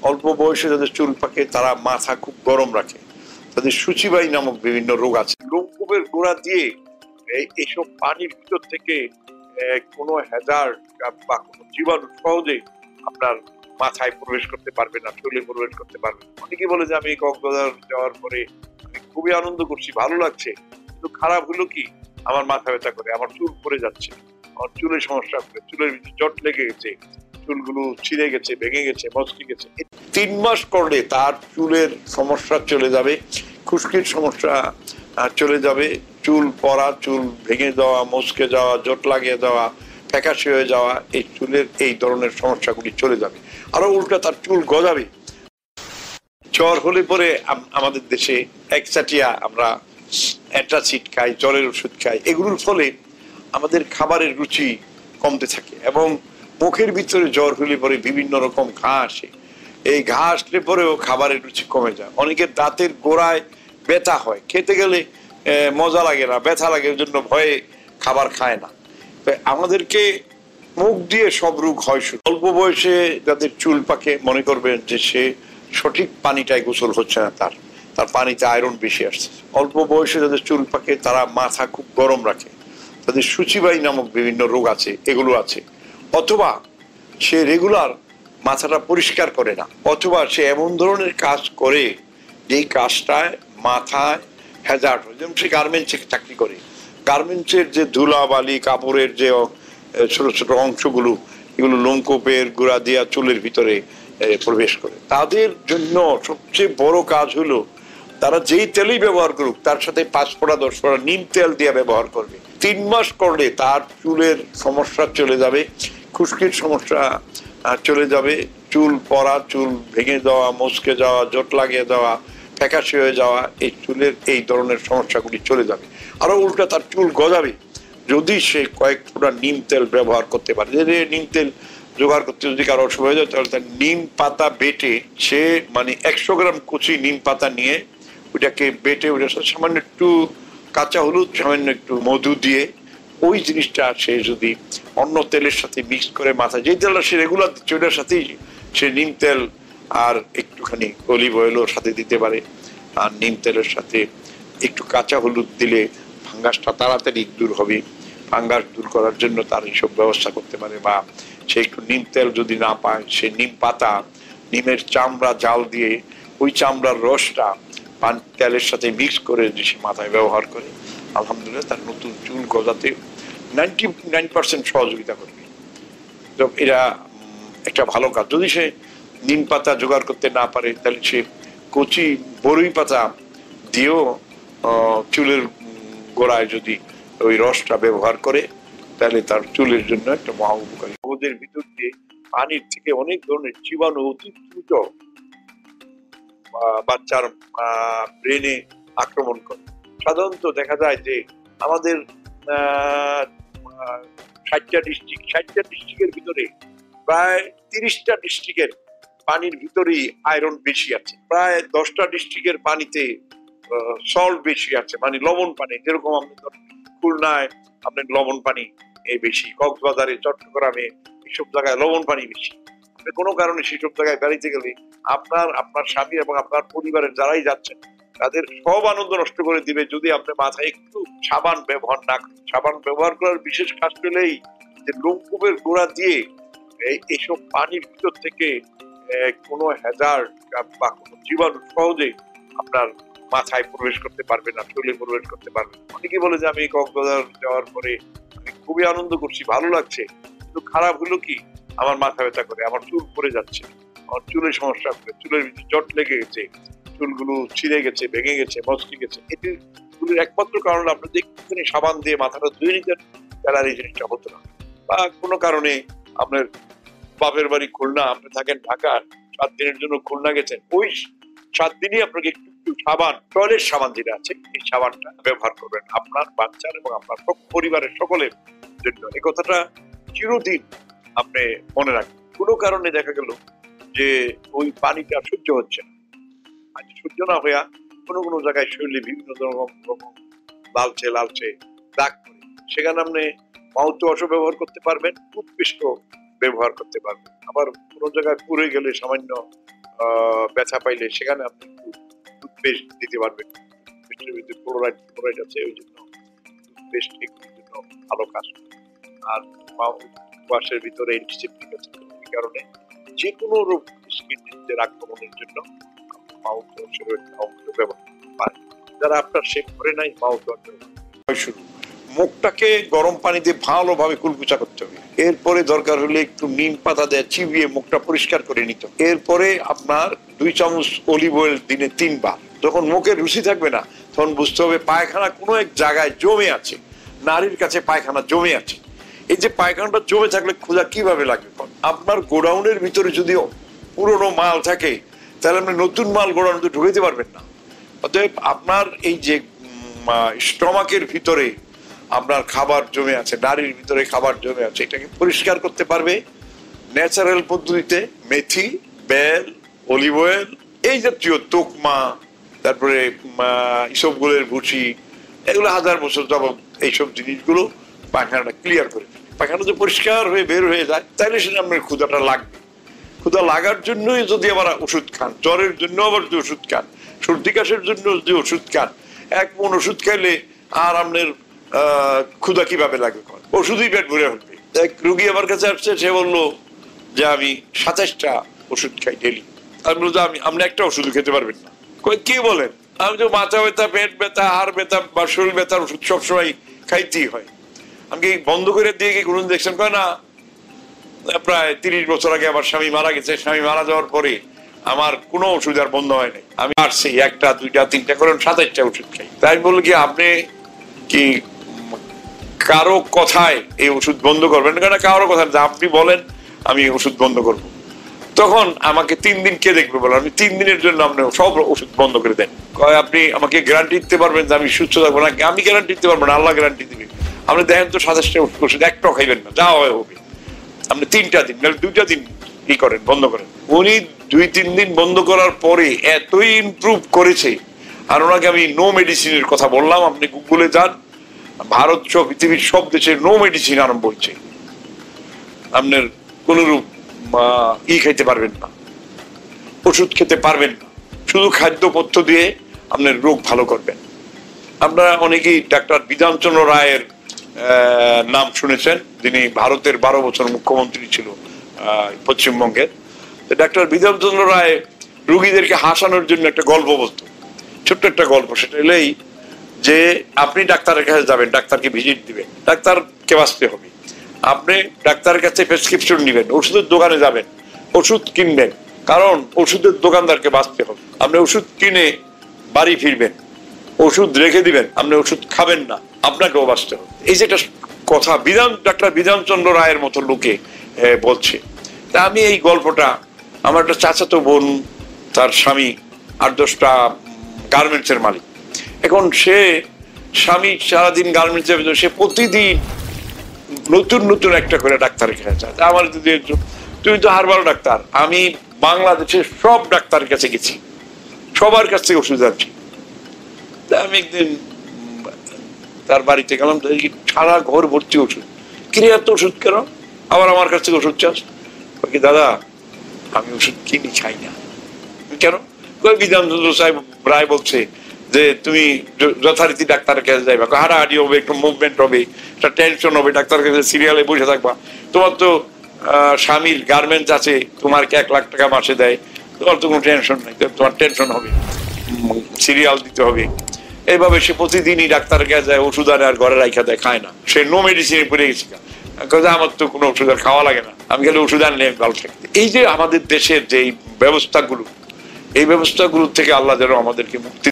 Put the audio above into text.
অল্প বয়সে যাদের চুল পাকে তারা মাথা খুব গরম রাখে, তাদের সূচিবায়ী নামক বিভিন্ন রোগ আছে। লোমকূপের গোড়া দিয়ে এইসব পানির ভিতর থেকে কোনো হ্যাজার্ড বা কোনো জীবাণু সহজে আপনার মাথায় প্রবেশ করতে পারবে না, চুলে প্রবেশ করতে পারবে না। অনেকে বলে যে আমি কক্সবাজার যাওয়ার পরে আমি খুবই আনন্দ করছি, ভালো লাগছে, কিন্তু খারাপ হলো কি আমার মাথা ব্যথা করে, আমার চুল পড়ে যাচ্ছে, আমার চুলের সমস্যা করে, চুলের ভিতরে জট লেগে গেছে, চুলগুলো ছিঁড়ে গেছে, ভেঙে গেছে, মচকে গেছে। 3 মাস করলে তার চুলের সমস্যা চলে যাবে, খুশকির সমস্যা চলে যাবে, চুল পড়া, চুল ভেঙে যাওয়া, মচকে যাওয়া, জট লাগিয়ে যাওয়া, ফ্যাকাশে হয়ে যাওয়া, এই চুলের এই ধরনের সমস্যাগুলি চলে যাবে। আরো উল্টা তার চুল গজাবে। জ্বর হলে পরে আমাদের দেশে একচাটিয়া আমরা অ্যান্টাসিড খাই, জ্বরের ওষুধ খাই, এগুলোর ফলে আমাদের খাবারের রুচি কমতে থাকে এবং মুখের ভিতরে জ্বর হলে পরে বিভিন্ন রকম ঘা আসে। এই ঘা আসলে পরেও খাবারের রুচি কমে যায়। অনেকের দাঁতের গোড়ায় ব্যথা হয়, খেতে গেলে মজা লাগে না, ব্যথা লাগে, ওই জন্য ভয়ে খাবার খায় না। আমাদেরকে মুখ দিয়ে সব রোগ হয়। অল্প বয়সে যাদের চুল পাকে মনে করবেন যে সে সঠিক পানিটায় গোসল হচ্ছে না, তার পানিতে আয়রন বেশি আসছে। অল্প বয়সে যাদের চুল পাকে তারা মাথা খুব গরম রাখে, তাদের সূচিবায়ী নামক বিভিন্ন রোগ আছে, এগুলো আছে। অথবা সে রেগুলার মাথাটা পরিষ্কার করে না, অথবা সে এমন ধরনের কাজ করে যেই কাজটায় মাথায় হ্যাজার্ড হয়। যেমন সে গার্মেন্টসে চাকরি করে, গার্মেন্টসের যে ধুলাবালি, কাপড়ের যে ছোট ছোট অংশগুলো, এগুলো লোমকূপের গোড়া দিয়া চুলের ভিতরে প্রবেশ করে। তাদের জন্য সবচেয়ে বড় কাজ হলো তারা যেই তেলই ব্যবহার করুক তার সাথে 5 ফোঁটা 10 ফোঁটা নিম তেল দিয়ে ব্যবহার করবে। 3 মাস করলে তার চুলের সমস্যা চলে যাবে, খুশকির সমস্যা চলে যাবে, চুল পড়া, চুল ভেঙে যাওয়া, মচকে যাওয়া, জট লাগিয়ে যাওয়া, ফ্যাকাশে হয়ে যাওয়া, এই চুলের এই ধরনের সমস্যাগুলি চলে যাবে। আরো উল্টা তার চুল গজাবে যদি সে কয়েক ফোঁটা নিম তেল ব্যবহার করতে পারে। যে নিম তেল জোগাড় করতে যদি কারো অসুবিধা হয় তাহলে তার নিম পাতা বেটে সে 100 গ্রাম কুচি নিম পাতা নিয়ে ওইটাকে বেটে ওটার সাথে সামান্য একটু কাঁচা হলুদ, সামান্য একটু মধু দিয়ে ওই জিনিসটা সে যদি অন্য তেলের সাথে মিক্স করে মাথায়, যে তেলটা সে রেগুলার দিচ্ছে ওইটার সাথেই সে নিম তেল আর একটুখানি অলিভ অয়েলও সাথে দিতে পারে। আর নিম তেলের সাথে একটু কাঁচা হলুদ দিলে ফাঙ্গাসটা তাড়াতাড়ি দূর হবে। ফাঙ্গাস দূর করার জন্য তার এইসব ব্যবস্থা করতে পারে। বা সে একটু নিম তেল যদি না পায়, সে নিম পাতা, নিমের চামড়া জাল দিয়ে ওই চামড়ার রসটা তেলের সাথে মিক্স করে যদি সে মাথায় ব্যবহার করে, আলহামদুলিল্লাহ তার নতুন চুল গজাতে 99% সহযোগিতা করবে। তো এটা একটা ভালো কাজ। যদি সে নিম পাতা জোগাড় করতে না পারে তাহলে সে কচি বরই পাতা দিয়েও চুলের গোড়ায় যদি ওই রসটা ব্যবহার করে তাহলে তার চুলের জন্য একটা মহা উপকারী। ওদের ভিতর দিয়ে পানির থেকে অনেক ধরনের জীবাণু অতি দ্রুত বাচ্চার ব্রেনে আক্রমণ করে। সাধারণত দেখা যায় যে আমাদের 60টা ডিস্ট্রিক্টের ভিতরে প্রায় 30টা ডিস্ট্রিক্টের পানির ভিতরেই আয়রন বেশি আছে। প্রায় 10টা ডিস্ট্রিক্টের পানিতে সল্ট বেশি আছে, লবণ পানি। যেরকম আমাদের খুলনায় আপনার লবণ পানি বেশি, কক্সবাজারে, চট্টগ্রামে এইসব জায়গায় লবণ পানি বেশি। কোনো কারণে সেসব জায়গায় বেড়াইতে গেলে আপনার স্বামী এবং আপনার পরিবারের যারাই যাচ্ছেন তাদের সব আনন্দ নষ্ট করে দিবে যদি আপনি মাথায় একটু সাবান ব্যবহার না করেন। সাবান ব্যবহার করার বিশেষ কাজ পেলেই যে লোমকূপের গোড়া দিয়ে এইসব পানির ভিতর থেকে কোনো হ্যাজার্ড বা কোনো জীবাণু সহজে আপনার মাথায় প্রবেশ করতে পারবে না, চুলে প্রবেশ করতে পারবে না। অনেকে বলে যে আমি কক্সবাজার যাওয়ার পরে আমি খুবই আনন্দ করছি, ভালো লাগছে, কিন্তু খারাপ হলো কি আমার মাথা ব্যথা করে, আমার চুল পড়ে যাচ্ছে, আমার চুলের সমস্যা করে, চুলের ভিতরে জট লেগে গেছে, চুলগুলো ছিঁড়ে গেছে, ভেঙে গেছে, মচকে গেছে। এগুলির একমাত্র কারণ আপনি একটুখানি সাবান দিয়ে মাথাটা ধুয়ে নিতেন তাহলে আর এই জিনিসটা হতো না। বা কোনো কারণে আপনার বাপের বাড়ি খুলনা, আপনি থাকেন ঢাকা, 7 দিনের জন্য খুলনা গেছেন, ওই 7 দিনই আপনাকে একটু সাবান, টয়লেট সাবান যেটা আছে এই সাবানটা ব্যবহার করবেন আপনার বাচ্চার এবং আপনার পরিবারের সকলের জন্য। এই কথাটা চিরদিন আপনি মনে রাখবেন। কোনো কারণে দেখা গেল যে ওই পানিটা সহ্য হচ্ছে না, আর সহ্য না হইয়া কোনো জায়গায় শরীরে বিভিন্ন রকম লালচে দাগ করে, সেখানে আপনি মাউথ ওয়াশও ব্যবহার করতে পারবেন, টুথপেস্টও ব্যবহার করতে পারবেন। আবার কোনো জায়গায় পুড়ে গেলে সামান্য ব্যথা পাইলে সেখানে আপনি একটু টুথপেস্ট দিতে পারবেন। টুথপেস্টের ভিতরে ক্লোরাইড আছে, ওই জন্য টুথপেস্ট এগুলোর জন্য ভালো কাজ করে। আর মাউথওয়াশের ভিতরে অ্যান্টিসেপ্টিক আছে, এই কারণে যে কোনো রোগ স্কিনের আক্রমণের জন্য মাউথওয়াশের অংশ ব্যবহার করতে পারেন। যারা আপনার শেভ করে নাই মাউথওয়াশ শুরু, মুখটাকে গরম পানি দিয়ে ভালোভাবে কুলকুচা করতে হবে। এরপরে দরকার হলে একটু নিম পাতা দিয়ে চিবিয়ে মুখটা পরিষ্কার করে নিতে হবে। এরপরে আপনার 2 চামচ অলিভ অয়েল দিনে 3 বার। যখন মুখে রুচি থাকবে না তখন বুঝতে হবে পায়খানা কোনো এক জায়গায় জমে আছে, নারীর কাছে পায়খানা জমে আছে। এই যে পায়খানাটা জমে থাকলে ক্ষুধা কিভাবে লাগবে? আপনার গোডাউনের ভিতরে যদি পুরনো মাল থাকে তাহলে আপনি নতুন মাল গোডাউনে ঢুকাইতে পারবেন না। অতএব আপনার এই যে স্টমাকের ভিতরে আপনার খাবার জমে আছে, নারীর ভিতরে খাবার জমে আছে, এটাকে পরিষ্কার করতে পারবে ন্যাচারাল পদ্ধতিতে। মেথি, বেল, অলিভ অয়েল, এই জাতীয় তোকমা, তারপরে ইসবগুলের ভুসি, এগুলো 1000 বছর যাবত এইসব জিনিসগুলো পায়খানাটা ক্লিয়ার করে। পায়খানা যদি পরিষ্কার হয়ে বের হয়ে যায় তাহলে সেটা আপনার ক্ষুধাটা লাগবে। ক্ষুধা লাগার জন্যই যদি আবার ওষুধ খান, জ্বরের জন্য আবার যদি ওষুধ খান, সর্দি কাশের জন্য যদি ওষুধ খান, 1 মণ ওষুধ খাইলে আর আপনার ক্ষুধা কিভাবে লাগবে? ওষুধই পেট ভরে উঠবে। এক রুগী আমার কাছে আসছে, সে বললো যে আমি 27টা ওষুধ খাই ডেলি। আমি বলতো আপনি একটা ওষুধ খেতে পারবেন না। কি বলেন? আমি তো মাথা ব্যথা, পেট ব্যথা, হাড় ব্যথা বা শরীর ব্যথার ওষুধ সবসময় খাইতেই হয়। আমি বন্ধ করে দিয়ে কি কোনদিন দেখছেন? কয় না, প্রায় 30 বছর আগে আমার স্বামী মারা গেছে। স্বামী মারা যাওয়ার পরে আমার কোনো ওষুধ আর বন্ধ হয় নাই। আমি আসছি 1টা 2টা 3টা করে 27টা ওষুধ খাই। তাই আমি বললো কি আপনি কি কারো কথায় এই ওষুধ বন্ধ করবেন? কেন কারো কথা আপনি বলেন আমি ওষুধ বন্ধ করবো। তখন আমাকে 3 দিন কে দেখবে বলেন? আমি 3 দিনের জন্য আপনি সব ওষুধ বন্ধ করে দেন। কয় আপনি আমাকে গ্যারান্টি দিতে পারবেন যে আমি সুস্থ থাকবো? না, আমি গ্যারান্টি দিতে পারবো না, আল্লাহ গ্যারান্টি দিবে। আপনি দেখেন তো 27টা ওষুধ একটাও খাইবেন না, যা হয় হবে। আপনি 3টা দিন, 2টা দিন কি করেন, বন্ধ করেন। উনি 2-3 দিন বন্ধ করার পরে এতই ইমপ্রুভ করেছে। আর ওনাকে আমি নো মেডিসিনের কথা বললাম, আপনি গুগলে যান, ভারত সহ পৃথিবীর সব দেশে নো মেডিসিন আরম্ভ হচ্ছে। আপনার কোনরূপ খাইতে পারবেন না, ওষুধ খেতে পারবেন না, শুধু খাদ্যপথ্য দিয়ে আপনার রোগ ভালো করবেন। আপনারা অনেকেই ডাক্তার বিধানচন্দ্র রায়ের নাম শুনেছেন, যিনি ভারতের 12 বছর মুখ্যমন্ত্রী ছিল পশ্চিমবঙ্গের। ডাক্তার বিধানচন্দ্র রায় রুগীদেরকে হাসানোর জন্য একটা গল্প বলতো, ছোট্ট একটা গল্প। সেটা হলেই যে আপনি ডাক্তারের কাছে যাবেন, ডাক্তারকে ভিজিট দিবেন, ডাক্তারকে বাঁচতে হবে। আপনি ডাক্তারের কাছে প্রেসক্রিপশন নিবেন, ওষুধের দোকানে যাবেন, ওষুধ কিনবেন, কারণ ওষুধের দোকানদারকে বাঁচতে হবে। আপনি ওষুধ কিনে বাড়ি ফিরবেন, ওষুধ রেখে দিবেন, আপনি ওষুধ খাবেন না, আপনাকেও বাঁচতে হবে। এই যে একটা কথা ডাক্তার বিধানচন্দ্র রায়ের মতো লোকে বলছে। তা আমি এই গল্পটা, আমার একটা চাচাতো বোন, তার স্বামী 8-10টা গার্মেন্টসের মালিক। এখন সে স্বামী সারাদিন গার্মেন্টসের ভিতরে, সে প্রতিদিন নতুন নতুন একটা করে ডাক্তারের কাছে যায়। আমার যদি তুমি তো হারবাল ডাক্তার, আমি বাংলাদেশের সব ডাক্তারের কাছে গেছি, সবার কাছ থেকে ওষুধ আনছি। আমি একদিন তার বাড়িতে গেলাম, সারা ঘর ভর্তি ওষুধ। কিনে এত ওষুধ কেন? আবার আমার কাছ থেকে ওষুধ চাস? দাদা আমি ওষুধ কিনি, খাই না। কেন? বিধানচন্দ্র সাহেব রায় বলছে যে তুমি যথারীতি ডাক্তারের কাছে যাইবা, হাঁটাহাঁটি হবে, একটু মুভমেন্ট হবে, একটা টেনশন হবে, ডাক্তারের কাছে সিরিয়ালে বসে থাকবা। তোমার তো স্বামীর গার্মেন্টস আছে, তোমার 1 লাখ টাকা মাসে দেয়, তোমার তো কোনো টেনশন নাই, তোমার টেনশন হবে, সিরিয়াল দিতে হবে। এইভাবে সে প্রতিদিনই ডাক্তারের কাছে যায়, ওষুধ আনে আর ঘরে রাখা দেয়, খায় না। সে নো মেডিসিনে পড়ে গেছে। আমার তো কোনো ওষুধ আর খাওয়া লাগে না, আমি খালি ওষুধ আনলে ভালো থাকতে। এই যে আমাদের দেশের যে ব্যবস্থাগুলো, এই ব্যবস্থাগুলো থেকে আল্লাহ যেন আমাদেরকে মুক্তি